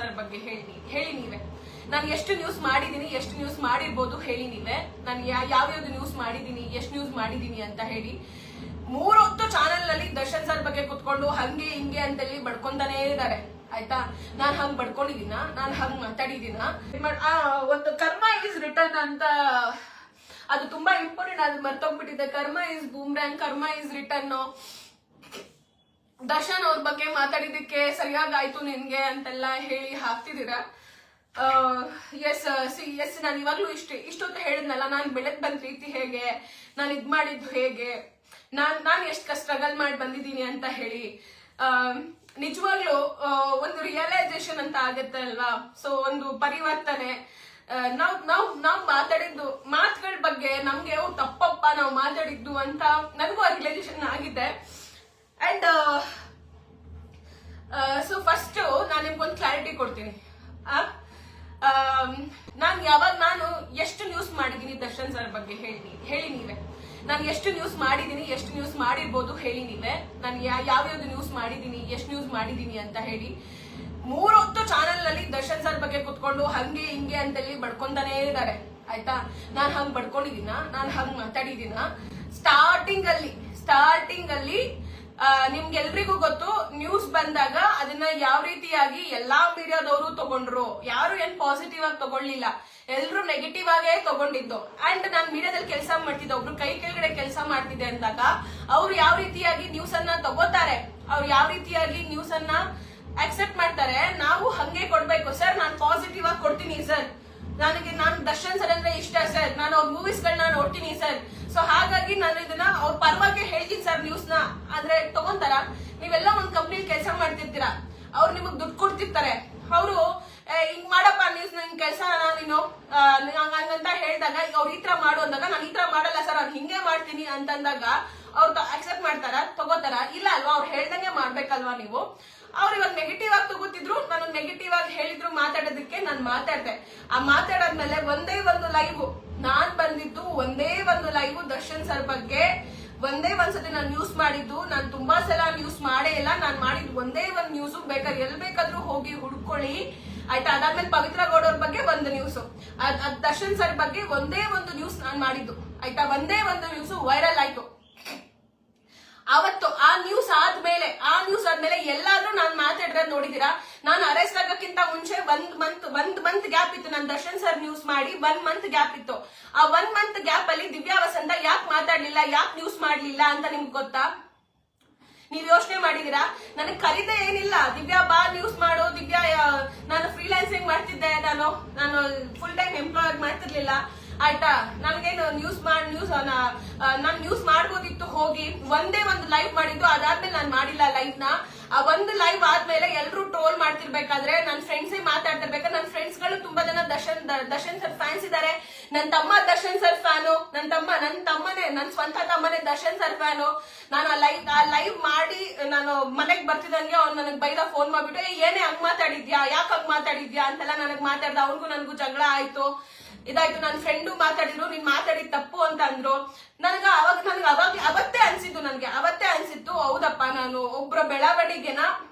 Sir ಬಗ್ಗೆ ಹೇಳಿ ನೀವೇ. ನಾನು ಎಷ್ಟು ನ್ಯೂಸ್ ಮಾಡಿದೀನಿ, ಎಷ್ಟು ನ್ಯೂಸ್ ಮಾಡಿರ್ಬೋದು ಹೇಳಿ ನೀವೇ. ನಾನು ಯಾವ್ಯಾವ್ದು ನ್ಯೂಸ್ ಮಾಡಿದೀನಿ, ಎಷ್ಟು ನ್ಯೂಸ್ ಮಾಡಿದೀನಿ ಅಂತ ಹೇಳಿ. 3 ಹೊತ್ತು ಚಾನೆಲ್ ನಲ್ಲಿ ದರ್ಶನ್ ಸರ್ ಬಗ್ಗೆ ಕುತ್ಕೊಂಡು ಹಂಗೆ ಹಿಂಗೆ ಅಂತೇಳಿ ಬಡ್ಕೊಂತಾನೇ ಇದ್ದಾರೆ. ಆಯ್ತಾ, ನಾನ್ ಹಂಗ್ ಬಡ್ಕೊಂಡಿದೀನ, ನಾನ್ ಹಂಗ್ ಮಾತಾಡಿದೀನ. ಒಂದು ಕರ್ಮ ಇಸ್ ರಿಟರ್ನ್ ಅಂತ, ಅದು ತುಂಬಾ ಇಂಪಾರ್ಟೆಂಟ್. ಅದು ಮರ್ತೋಗ್ಬಿಟ್ಟಿದೆ. ಕರ್ಮ ಇಸ್ ಬೂಮ್ರ್ಯಾಂಗ್, ಕರ್ಮ ಇಸ್ ರಿಟರ್ನ್. ದರ್ಶನ್ ಅವ್ರ ಬಗ್ಗೆ ಮಾತಾಡಿದಕ್ಕೆ ಸರಿಯಾಗಾಯ್ತು ನಿನ್ಗೆ ಅಂತೆಲ್ಲ ಹೇಳಿ ಹಾಕ್ತಿದ್ದೀರಾ. ಎಸ್ ನಾನು ಇವಾಗ್ಲೂ ಇಷ್ಟೊತ್ತು ಹೇಳಿದ್ನಲ್ಲ, ನಾನು ಬೆಳೆದ್ ಬಂದ ರೀತಿ ಹೇಗೆ, ನಾನು ಇದ್ ಮಾಡಿದ್ದು ಹೇಗೆ, ನಾನ್ ಎಷ್ಟು ಸ್ಟ್ರಗಲ್ ಮಾಡಿ ಬಂದಿದ್ದೀನಿ ಅಂತ ಹೇಳಿ. ನಿಜವಾಗ್ಲೂ ಒಂದು ರಿಯಲೈಸೇಷನ್ ಅಂತ ಆಗತ್ತೆ ಅಲ್ವಾ. ಸೊ ಒಂದು ಪರಿವರ್ತನೆ. ನಾವ್ ಮಾತಾಡಿದ್ದು ಮಾತುಗಳ ಬಗ್ಗೆ ನಮ್ಗೆ ತಪ್ಪಪ್ಪ ನಾವು ಮಾತಾಡಿದ್ದು ಅಂತ ನನಗೂ ರಿಯಲೈಸೇಷನ್ ಆಗಿದೆ. ಅಂಡ್ ಸೊ ಫಸ್ಟ್ ನಾನು ನಿಮ್ಗೊಂದು ಕ್ಲಾರಿಟಿ ಕೊಡ್ತೀನಿ. ನಾನು ಎಷ್ಟು ನ್ಯೂಸ್ ಮಾಡಿದೀನಿ ದರ್ಶನ್ ಸರ್ ಬಗ್ಗೆ ಹೇಳಿ ನೀವೇ. ನಾನು ಎಷ್ಟು ನ್ಯೂಸ್ ಮಾಡಿದೀನಿ, ಎಷ್ಟು ನ್ಯೂಸ್ ಮಾಡಿರ್ಬೋದು ಹೇಳಿ ನೀವೇ. ನಾನು ಯಾವ್ಯಾವ್ದು ನ್ಯೂಸ್ ಮಾಡಿದೀನಿ, ಎಷ್ಟು ನ್ಯೂಸ್ ಮಾಡಿದೀನಿ ಅಂತ ಹೇಳಿ. 3 ಹೊತ್ತು ಚಾನೆಲ್ ನಲ್ಲಿ ದರ್ಶನ್ ಸರ್ ಬಗ್ಗೆ ಕುತ್ಕೊಂಡು ಹಂಗೆ ಹಿಂಗೆ ಅಂತೇಳಿ ಬಡ್ಕೊಂತಾನೇ ಇದ್ದಾರೆ. ಆಯ್ತಾ, ನಾನ್ ಹಂಗ್ ಬಡ್ಕೊಂಡಿದೀನ, ನಾನ್ ಹಂಗ್ ಮಾತಾಡಿದೀನ. ಸ್ಟಾರ್ಟಿಂಗ್ ಅಲ್ಲಿ ನಿಮ್ಗೆಲ್ರಿಗೂ ಗೊತ್ತು, ನ್ಯೂಸ್ ಬಂದಾಗ ಅದನ್ನ ಯಾವ ರೀತಿಯಾಗಿ ಎಲ್ಲಾ ಮೀಡಿಯಾದವರು ತಗೊಂಡ್ರು. ಯಾರು ಏನ್ ಪಾಸಿಟಿವ್ ಆಗಿ ತಗೊಳ್ಳಿಲ್ಲ, ಎಲ್ರು ನೆಗೆಟಿವ್ ಆಗೇ ತಗೊಂಡಿದ್ದು. ಅಂಡ್ ನಾನ್ ಮೀಡಿಯಾದಲ್ಲಿ ಕೆಲಸ ಮಾಡ್ತಿದ್ದೆ, ಒಬ್ರು ಕೈ ಕೆಳಗಡೆ ಕೆಲಸ ಮಾಡ್ತಿದ್ದೆ ಅಂದಾಗ ಅವ್ರು ಯಾವ ರೀತಿಯಾಗಿ ನ್ಯೂಸ್ ಅನ್ನ ತಗೋತಾರೆ, ಅವ್ರು ಯಾವ ರೀತಿಯಾಗಿ ನ್ಯೂಸ್ ಅನ್ನ ಅಕ್ಸೆಪ್ಟ್ ಮಾಡ್ತಾರೆ, ನಾವು ಹಂಗೆ ಕೊಡ್ಬೇಕು. ಸರ್ ನಾನ್ ಪಾಸಿಟಿವ್ ಆಗಿ ಕೊಡ್ತೀನಿ ಸರ್, ನಾನು ದರ್ಶನ್ ಸರ್ ಅಂದ್ರೆ ಇಷ್ಟ ಸರ್, ನಾನು ಅವ್ರ ಮೂವೀಸ್ ಗಳನ್ನ ನೋಡ್ತೀನಿ ಸರ್. ಸೊ ಹಾಗಾಗಿ ನಾನು ಇದನ್ನ ಅವ್ರ ಪರವಾಗಿ ಹೇಳ್ತೀನಿ ಸರ್ ನ್ಯೂಸ್ ನ. ಆದ್ರೆ ತಗೊಂತಾರ, ನೀವೆಲ್ಲ ಒಂದ್ ಕಂಪ್ನಿಲಿ ಕೆಲಸ ಮಾಡ್ತಿರ್ತೀರಾ, ಅವ್ರು ನಿಮಗ್ ದುಡ್ಡು ಕೊಡ್ತಿರ್ತಾರೆ. ಅವರು ಹಿಂಗ್ ಮಾಡಪ್ಪ ನ್ಯೂಸ್ ನಿನ್ ಕೆಲಸ ನೀನು ಹಂಗಂತ ಹೇಳಿದಾಗ ಅವ್ರು ಈ ತರ ಮಾಡು ಅಂದಾಗ ನಾನು ಈ ತರ ಮಾಡಲ್ಲ ಸರ್, ನಾನು ಹಿಂಗೆ ಮಾಡ್ತೀನಿ ಅಂತಂದಾಗ ಅವ್ರು ಅಕ್ಸೆಪ್ಟ್ ಮಾಡ್ತಾರ, ತಗೋತಾರ? ಇಲ್ಲ ಅಲ್ವಾ, ಅವ್ರು ಹೇಳ್ದಂಗೆ ಮಾಡ್ಬೇಕಲ್ವಾ ನೀವು. ಅವ್ರು ಇವಾಗ ನೆಗೆಟಿವ್ ಆಗಿ ತಗೋತಿದ್ರು, ನಾನು ನೆಗೆಟಿವ್ ಆಗಿ ಹೇಳಿದ್ರು ಮಾತಾಡೋದಕ್ಕೆ ನಾನು ಮಾತಾಡ್ದೆ. ಆ ಮಾತಾಡಾದ್ಮೇಲೆ ಒಂದೇ ಒಂದು ಲೈವ್ ನಾನ್ ಬಂದಿದ್ದು, ಒಂದೇ ಒಂದು ಲೈವ್ ದರ್ಶನ್ ಸರ್ ಬಗ್ಗೆ ಒಂದೇ ಒಂದ್ಸತಿ ನಾನು ನ್ಯೂಸ್ ಮಾಡಿದ್ದು. ನಾನು ತುಂಬಾ ಸಲ ನ್ಯೂಸ್ ಮಾಡೇ ಇಲ್ಲ, ನಾನು ಮಾಡಿದ್ದು ಒಂದೇ ಒಂದು ನ್ಯೂಸ್. ಬೇಕಾದ್ರೆ ಎಲ್ ಬೇಕಾದ್ರೂ ಹೋಗಿ ಹುಡ್ಕೊಳ್ಳಿ ಆಯ್ತಾ. ಅದಾದ್ಮೇಲೆ ಪವಿತ್ರ ಗೌಡ ಅವ್ರ ಬಗ್ಗೆ ಒಂದು ನ್ಯೂಸ್, ದರ್ಶನ್ ಸರ್ ಬಗ್ಗೆ ಒಂದೇ ಒಂದು ನ್ಯೂಸ್ ನಾನು ಮಾಡಿದ್ದು ಆಯ್ತಾ. ಒಂದೇ ಒಂದು ನ್ಯೂಸ್ ವೈರಲ್ ಆಯ್ತು ಅವತ್ತು. ಆ ನ್ಯೂಸ್ ಆದ್ಮೇಲೆ ಎಲ್ಲಾದ್ರೂ ನಾನು ಮಾತಾಡಿರೋದು ನೋಡಿದೀರಾ? ನಾನು ಅರೆಸ್ಟ್ ಆಗೋಕ್ಕಿಂತ ಮುಂಚೆ ಒಂದ್ ಮಂತ್ ಗ್ಯಾಪ್ ಇತ್ತು. ನಾನು ದರ್ಶನ್ ಸರ್ ನ್ಯೂಸ್ ಮಾಡಿ 1 ಮಂತ್ ಗ್ಯಾಪ್ ಇತ್ತು. ಆ 1 ಮಂತ್ ಗ್ಯಾಪ್ ಅಲ್ಲಿ ದಿವ್ಯಾ ವಸಂತ ಯಾಕೆ ಮಾತಾಡ್ಲಿಲ್ಲ, ಯಾಕೆ ನ್ಯೂಸ್ ಮಾಡ್ಲಿಲ್ಲ ಅಂತ ನಿಮ್ಗೆ ಗೊತ್ತಾ? ನೀವ್ ಯೋಚನೆ ಮಾಡಿದೀರಾ? ನನಗ್ ಕರೀದೇ ಏನಿಲ್ಲ, ದಿವ್ಯಾ ಬಾ ನ್ಯೂಸ್ ಮಾಡು. ದಿವ್ಯಾ, ನಾನು ಫ್ರೀಲಾನ್ಸಿಂಗ್ ಮಾಡ್ತಿದ್ದೆ, ನಾನು ಫುಲ್ ಟೈಮ್ ಎಂಪ್ಲಾಯ್ ಮಾಡ್ತಿರ್ಲಿಲ್ಲ ಆಯ್ತಾ. ನನಗೇನು ನಾನು ನ್ಯೂಸ್ ಮಾಡ್ಬೋದಿತ್ತು ಹೋಗಿ. ಒಂದೇ ಒಂದು ಲೈವ್ ಮಾಡಿದ್ದು, ಅದಾದ್ಮೇಲೆ ನಾನು ಮಾಡಿಲ್ಲ ಲೈವ್ ನ. ಆ ಒಂದು ಲೈವ್ ಆದ್ಮೇಲೆ ಎಲ್ರು ಟ್ರೋಲ್ ಮಾಡ್ತಿರ್ಬೇಕಾದ್ರೆ ನನ್ನ ಫ್ರೆಂಡ್ಸೇ ಮಾತಾಡ್ತಿರ್ಬೇಕಾದ್ರೆ, ನನ್ನ ಫ್ರೆಂಡ್ಸ್ ಗಳು ತುಂಬಾ ಜನ ದರ್ಶನ್ ಸರ್ ಫ್ಯಾನ್ಸ್ ಇದಾರೆ. ನನ್ನ ತಮ್ಮ ದರ್ಶನ್ ಸರ್ ಫ್ಯಾನು, ನನ್ನ ಸ್ವಂತ ತಮ್ಮನೇ ದರ್ಶನ್ ಸರ್ ಫ್ಯಾನು. ನಾನು ಆ ಲೈವ್ ಮಾಡಿ ನಾನು ಮನೆಗ್ ಬರ್ತಿದಂಗೆ ಅವ್ನು ನನಗ್ ಬೈದ ಫೋನ್ ಮಾಡ್ಬಿಟ್ಟು, ಏನೇ ಹಂಗ್ ಮಾತಾಡಿದ್ಯಾ, ಯಾಕೆ ಹಂಗ್ ಮಾತಾಡಿದ್ಯಾ ಅಂತೆಲ್ಲ ನನಗ್ ಮಾತಾಡ್ದ. ಅವ್ನಿಗೂ ನನ್ಗೂ ಜಗಳ ಆಯ್ತು, ಇದಾಯ್ತು. ನನ್ನ ಫ್ರೆಂಡು ಮಾತಾಡಿದ್ರು, ನೀನ್ ಮಾತಾಡಿದ್ ತಪ್ಪು ಅಂತ ಅಂದ್ರು. ಅವತ್ತೇ ಅನ್ಸಿತ್ತು, ಹೌದಪ್ಪ, ನಾನು ಒಬ್ರ ಬೆಳವಣಿಗೆನ,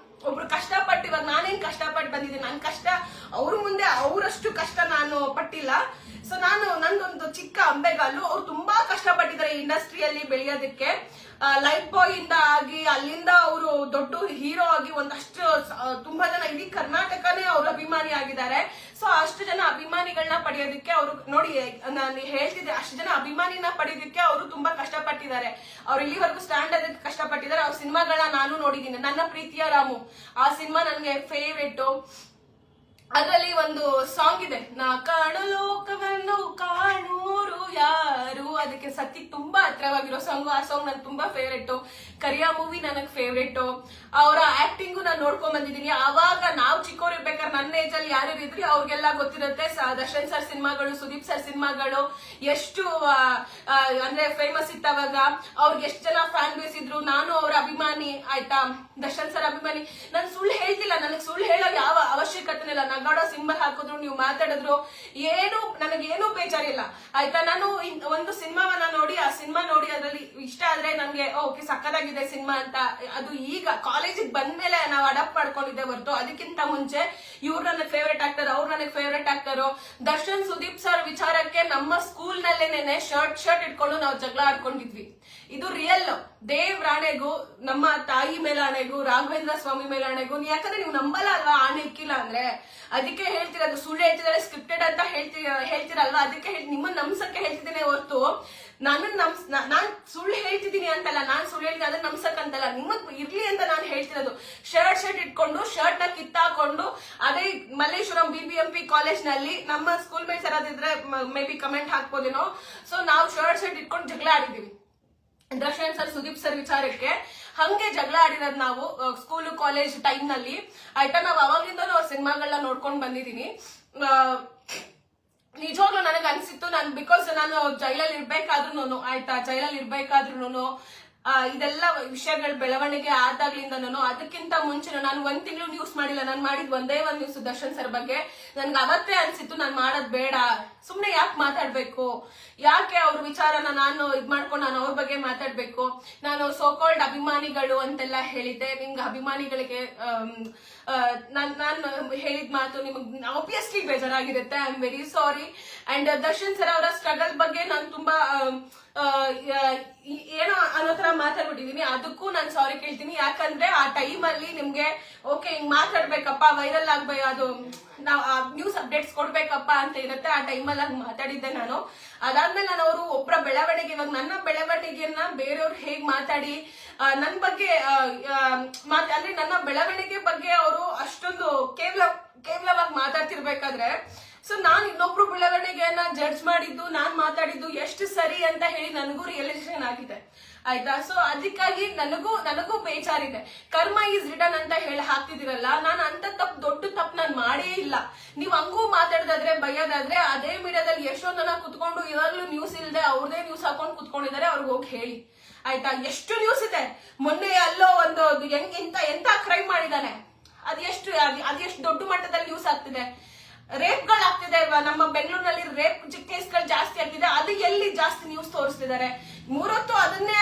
ಒಬ್ರು ಕಷ್ಟಪಟ್ಟು, ಇವಾಗ ನಾನೇನ್ ಕಷ್ಟಪಟ್ಟು ಬಂದಿದ್ದೀನಿ, ನನ್ ಕಷ್ಟ ಅವ್ರ ಮುಂದೆ ಅವರಷ್ಟು ಕಷ್ಟ ನಾನು ಪಟ್ಟಿಲ್ಲ. ಸೊ ನಂದೊಂದು ಚಿಕ್ಕ ಅಂಬೆಗಾಲು. ಅವ್ರು ತುಂಬಾ ಕಷ್ಟಪಟ್ಟಿದ್ದಾರೆ ಇಂಡಸ್ಟ್ರಿಯಲ್ಲಿ ಬೆಳೆಯೋದಕ್ಕೆ. ಲೈಫ್ ಬಾಯ್ ಇಂದ ಆಗಿ ಅಲ್ಲಿಂದ ಅವರು ದೊಡ್ಡ ಹೀರೋ ಆಗಿ ಒಂದಷ್ಟು ತುಂಬಾ ಜನ, ಇಡೀ ಕರ್ನಾಟಕನೇ ಅವ್ರ ಅಭಿಮಾನಿ ಆಗಿದ್ದಾರೆ. ಸೊ ಅಷ್ಟು ಜನ ಅಭಿಮಾನಿಗಳನ್ನ ಪಡೆಯೋದಕ್ಕೆ ಅವರು ನೋಡಿ, ನಾನು ಹೇಳ್ತಿದ್ದೆ, ಅಷ್ಟು ಜನ ಅಭಿಮಾನಿನ ಪಡೆಯೋದಕ್ಕೆ ಅವರು ತುಂಬಾ ಕಷ್ಟಪಟ್ಟಿದ್ದಾರೆ. ಅವ್ರು ಇಲ್ಲಿವರೆಗೂ ಸ್ಟ್ಯಾಂಡ್ ಅದಕ್ಕೆ ಕಷ್ಟಪಟ್ಟಿದ್ದಾರೆ. ಅವ್ರ ಸಿನಿಮಾಗಳನ್ನ ನಾನು ನೋಡಿದ್ದೀನಿ. ನನ್ನ ಪ್ರೀತಿಯ ರಾಮು ಆ ಸಿನಿಮಾ ನನಗೆ ಫೇವ್ರೇಟ್. ಅದರಲ್ಲಿ ಒಂದು ಸಾಂಗ್ ಇದೆ, ನಾ ಕಾಣು ಲೋಕವನ್ನು ಕಾಣೂರು ಯಾರು, ಅದಕ್ಕೆ ಸತ್ಯಕ್ಕೆ ತುಂಬಾ ಹತ್ರವಾಗಿರೋ ಸಾಂಗ್. ಆ ಸಾಂಗ್ ನನ್ಗೆ ತುಂಬಾ ಫೇವ್ರೇಟ್. ಕರಿಯಾ ಮೂವಿ ನನಗ್ ಫೇವ್ರೇಟ್. ಅವರ ಆಕ್ಟಿಂಗು ನಾನು ನೋಡ್ಕೊಂಡ್ ಬಂದಿದ್ದೀನಿ. ಅವಾಗ ನಾವು ಚಿಕ್ಕವ್ರು ಇರ್ಬೇಕಾದ್ರೆ ನನ್ನ ಏಜ್ ಅಲ್ಲಿ ಯಾರ್ಯಾರು ಇದ್ರಿ ಅವ್ರಿಗೆಲ್ಲ ಗೊತ್ತಿರುತ್ತೆ. ದರ್ಶನ್ ಸರ್ ಸಿನಿಮಾಗಳು, ಸುದೀಪ್ ಸರ್ ಸಿನಿಮಾಗಳು ಎಷ್ಟು ಅಂದ್ರೆ ಫೇಮಸ್ ಇತ್ತವಾಗ. ಅವ್ರಿಗೆ ಎಷ್ಟು ಜನ ಫ್ಯಾನ್ ಬೇಸ್ ಇದ್ರು. ನಾನು ಅವ್ರ ಅಭಿಮಾನಿ ಆಯ್ತಾ, ದರ್ಶನ್ ಸರ್ ಅಭಿಮಾನಿ. ನಾನು ಸುಳ್ಳು ಹೇಳ್ತಿಲ್ಲ, ನನಗೆ ಸುಳ್ಳು ಹೇಳೋ ಯಾವ ಅವಶ್ಯಕತೆ ಇಲ್ಲ. ನಗ ನಗಾಡೋ ಸಿಂಬಲ್ ಹಾಕಿದ್ರು, ನೀವು ಮಾತಾಡಿದ್ರು, ನನಗೇನು ಬೇಜಾರಿಲ್ಲ ಆಯ್ತಾ. ನಾನು ಒಂದು ಸಿನಿಮಾವನ್ನ ನೋಡಿ, ಆ ಸಿನಿಮಾ ನೋಡಿ ಅದ್ರಲ್ಲಿ ಇಷ್ಟ ಆದ್ರೆ ನನ್ಗೆ ಓಕೆ ಸಕ್ಕದಾಗಿದೆ ಸಿನಿಮಾ ಅಂತ, ಅದು ಈಗ ಕಾಲೇಜಿಗೆ ಬಂದ್ಮೇಲೆ ನಾವು ಅಡಾಪ್ಟ್ ಮಾಡ್ಕೊಂಡಿದ್ದೆ ಹೊರತು ಅದಕ್ಕಿಂತ ಮುಂಚೆ ಇವ್ರು ನನಗೆ ಫೇವ್ರೆಟ್ ಆಕ್ಟರ್, ಅವ್ರು ನನಗೆ favourite actor. Darshan Sudeep sir ವಿಚಾರಕ್ಕೆ ನಮ್ಮ ಸ್ಕೂಲ್ ನಲ್ಲೇನೆ ಶರ್ಟ್ ಇಟ್ಕೊಂಡು ನಾವು ಜಗಳ ಆಡ್ಕೊಂಡಿದ್ವಿ. ಇದು ರಿಯಲ್. ದೇವ್ರಾಣೆಗೂ, ನಮ್ಮ ತಾಯಿ ಮೇಲೆ ಆಣೆಗೂ, ರಾಘವೇಂದ್ರ ಸ್ವಾಮಿ ಮೇಲೆ ಆಣೆಗೂ, ಯಾಕಂದ್ರೆ ನೀವು ನಂಬಲ್ಲ ಅಲ್ವಾ, ಆಣೆ ಇಕ್ಕಿಲ್ಲ ಅಂದ್ರೆ. ಅದಕ್ಕೆ ಹೇಳ್ತಿರೋದು, ಸುಳ್ಳು ಹೇಳ್ತಿದ್ದಾರೆ ಸ್ಕ್ರಿಪ್ಟೆಡ್ ಅಂತ ಹೇಳ್ತಿರಲ್ವಾ, ಅದಕ್ಕೆ ನಿಮ್ಮನ್ನ ನಮ್ಸಕ್ಕೆ ಹೇಳ್ತಿದ್ದೇನೆ ಹೊರತು ನಾನ್ ಸುಳ್ಳು ಹೇಳ್ತಿದ್ದೀನಿ ಅಂತಲ್ಲ, ನಾನ್ ಸುಳ್ಳು ಹೇಳ್ತೀನಿ ಅದನ್ನ ನಮ್ಸಕ್ ಅಂತಲ್ಲ, ನಿಮ್ಮದ್ ಇರ್ಲಿ ಅಂತ ನಾನು ಹೇಳ್ತಿರೋದು. ಶರ್ಟ್ ಇಟ್ಕೊಂಡು ಶರ್ಟ್ ನ ಕಿತ್ತಾಕೊಂಡು, ಅದೇ ಮಲ್ಲೇಶ್ವರಂ BBMP ಕಾಲೇಜ್ ನಲ್ಲಿ ನಮ್ಮ ಸ್ಕೂಲ್ ಮೇಟ್ಸ್ ಯಾರಾದಿದ್ರೆ ಮೇ ಬಿ ಕಮೆಂಟ್ ಹಾಕ್ಬೋದೇನೋ. ಸೊ ನಾವು ಶರ್ಟ್ ಇಟ್ಕೊಂಡು ಜಗಳ ಆಡಿದೀವಿ ದರ್ಶನ್ ಸರ್ ಸುದೀಪ್ ಸರ್ ವಿಚಾರಕ್ಕೆ. ಹಂಗೆ ಜಗಳ ಆಡಿರೋದು ನಾವು ಸ್ಕೂಲ್ ಕಾಲೇಜ್ ಟೈಮ್ ನಲ್ಲಿ ಆಯ್ತಾ. ನಾವ್ ಅವಾಗ್ಲಿಂದನೂ ಅವ್ರ ಸಿನಿಮಾಗಳನ್ನ ನೋಡ್ಕೊಂಡ್ ಬಂದಿದೀನಿ. ನಿಜವಾಗ್ಲೂ ನನಗೆ ಅನ್ಸಿತ್ತು, ಬಿಕಾಸ್ ನಾನು ಜೈಲಲ್ಲಿ ಇರ್ಬೇಕಾದ್ರೂ ಆಯ್ತಾ, ಜೈಲಲ್ಲಿ ಇರ್ಬೇಕಾದ್ರೂ ಇದೆಲ್ಲ ವಿಷಯಗಳ ಬೆಳವಣಿಗೆ ಆದಾಗ್ಲಿಂದನೂ, ಅದಕ್ಕಿಂತ ಮುಂಚೆ ನಾನು 1 ತಿಂಗಳು ನ್ಯೂಸ್ ಮಾಡಿಲ್ಲ. ನಾನು ಮಾಡಿದ್ ಒಂದೇ ಒಂದು ನ್ಯೂಸ್ ದರ್ಶನ್ ಸರ್ ಬಗ್ಗೆ. ನನ್ಗೆ ಅವತ್ತೇ ಅನ್ಸಿತ್ತು ನಾನು ಮಾಡೋದ್ ಬೇಡ, ಸುಮ್ನೆ ಯಾಕೆ ಮಾತಾಡ್ಬೇಕು, ಯಾಕೆ ಅವ್ರ ವಿಚಾರನ ನಾನು ಮಾಡ್ಕೊಂಡು ನಾನು ಅವ್ರ ಬಗ್ಗೆ ಮಾತಾಡ್ಬೇಕು. ನಾನು ಸೋಕಾಲ್ಡ್ ಅಭಿಮಾನಿಗಳು ಅಂತೆಲ್ಲ ಹೇಳಿದ್ದೆ. ನಿಮ್ಗೆ ಅಭಿಮಾನಿಗಳಿಗೆ ನಾನು ಹೇಳಿದ ಮಾತು ನಿಮ್ಗೆ ಆಬ್ವಿಯಸ್ಲಿ ಬೇಜಾರಾಗಿರುತ್ತೆ. I am very sorry. And Darshan sir ಅವರ ಸ್ಟ್ರಗಲ್ ಬಗ್ಗೆ ನಾನು ತುಂಬಾ ಏನೋ ಅನ್ನೋ ತರ ಮಾತಾಡ್ಬಿಟ್ಟಿದೀನಿ. ಅದಕ್ಕೂ ನಾನು ಸಾರಿ ಕೇಳ್ತೀನಿ. ಯಾಕಂದ್ರೆ ಆ ಟೈಮ್ ಅಲ್ಲಿ ನಿಮ್ಗೆ ಓಕೆ ಹಿಂಗ್ ಮಾತಾಡ್ಬೇಕಪ್ಪ, ವೈರಲ್ ಆಗ್ಬೇಕು, ಅದು ನಾವು ನ್ಯೂಸ್ ಅಪ್ಡೇಟ್ಸ್ ಕೊಡ್ಬೇಕಪ್ಪ ಅಂತ ಇರುತ್ತೆ. ಆ ಟೈಮಲ್ಲಿ ಹಂಗ್ ಮಾತಾಡಿದ್ದೆ ನಾನು. ಅದಾದ್ಮೇಲೆ ನಾನು ಅವರು ಒಬ್ಬರ ಬೆಳವಣಿಗೆ, ಇವಾಗ ನನ್ನ ಬೆಳವಣಿಗೆಯನ್ನ ಬೇರೆಯವ್ರು ಹೇಗ್ ಮಾತಾಡಿ ನನ್ ಬಗ್ಗೆ ಅಂದ್ರೆ ನನ್ನ ಬೆಳವಣಿಗೆ ಬಗ್ಗೆ ಅವರು ಅಷ್ಟೊಂದು ಕೇವಲವಾಗಿ ಮಾತಾಡ್ತಿರ್ಬೇಕಾದ್ರೆ, ಸೊ ನಾನ್ ಇನ್ನೊಬ್ರು ಬೆಳವಣಿಗೆಯನ್ನ ಜಡ್ಜ್ ಮಾಡಿದ್ದು, ನಾನ್ ಮಾತಾಡಿದ್ದು ಎಷ್ಟು ಸರಿ ಅಂತ ಹೇಳಿ ನನಗೂ ರಿಯಲೈಸೇಷನ್ ಆಗಿದೆ ಆಯ್ತಾ. ಸೊ ಅದಕ್ಕಾಗಿ ನನಗೂ ಬೇಜಾರಿದೆ. ಕರ್ಮ ಈಸ್ ರಿಟರ್ನ್ ಅಂತ ಹೇಳಿ ಹಾಕ್ತಿದಿರಲ್ಲ, ನಾನು ಅಂತ ದೊಡ್ಡ ತಪ್ಪು ನಾನು ಮಾಡೇ ಇಲ್ಲ. ನೀವ್ ಹಂಗೂ ಮಾತಾಡೋದಾದ್ರೆ ಬೈಯೋದಾದ್ರೆ ಅದೇ ಮೀಡಿಯಾದಲ್ಲಿ ಎಷ್ಟೊಂದು ಜನ ಕುತ್ಕೊಂಡು ಇವಾಗ್ಲೂ ನ್ಯೂಸ್ ಇಲ್ಲದೆ ಅವ್ರದೇ ನ್ಯೂಸ್ ಹಾಕೊಂಡು ಕುತ್ಕೊಂಡಿದ್ದಾರೆ, ಅವ್ರಿಗೆ ಹೋಗಿ ಹೇಳಿ ಆಯ್ತಾ. ಎಷ್ಟು ನ್ಯೂಸ್ ಇದೆ. ಮೊನ್ನೆ ಅಲ್ಲೋ ಒಂದು ಎಂತ ಕ್ರೈಮ್ ಮಾಡಿದಾನೆ, ಅದೆಷ್ಟು ದೊಡ್ಡ ಮಟ್ಟದಲ್ಲಿ ನ್ಯೂಸ್ ಆಗ್ತಿದೆ. ರೇಪ್ಗಳು ಆಗ್ತಿದೆ, ನಮ್ಮ ಬೆಂಗಳೂರಿನಲ್ಲಿ ರೇಪ್ ಕೇಸ್ಗಳು ಜಾಸ್ತಿ ಆಗ್ತಿದೆ. ಅದು ಎಲ್ಲಿ ಜಾಸ್ತಿ ನ್ಯೂಸ್ ತೋರಿಸ್ತಿದ್ದಾರೆ. 3 ಹೊತ್ತು ಅದನ್ನೇ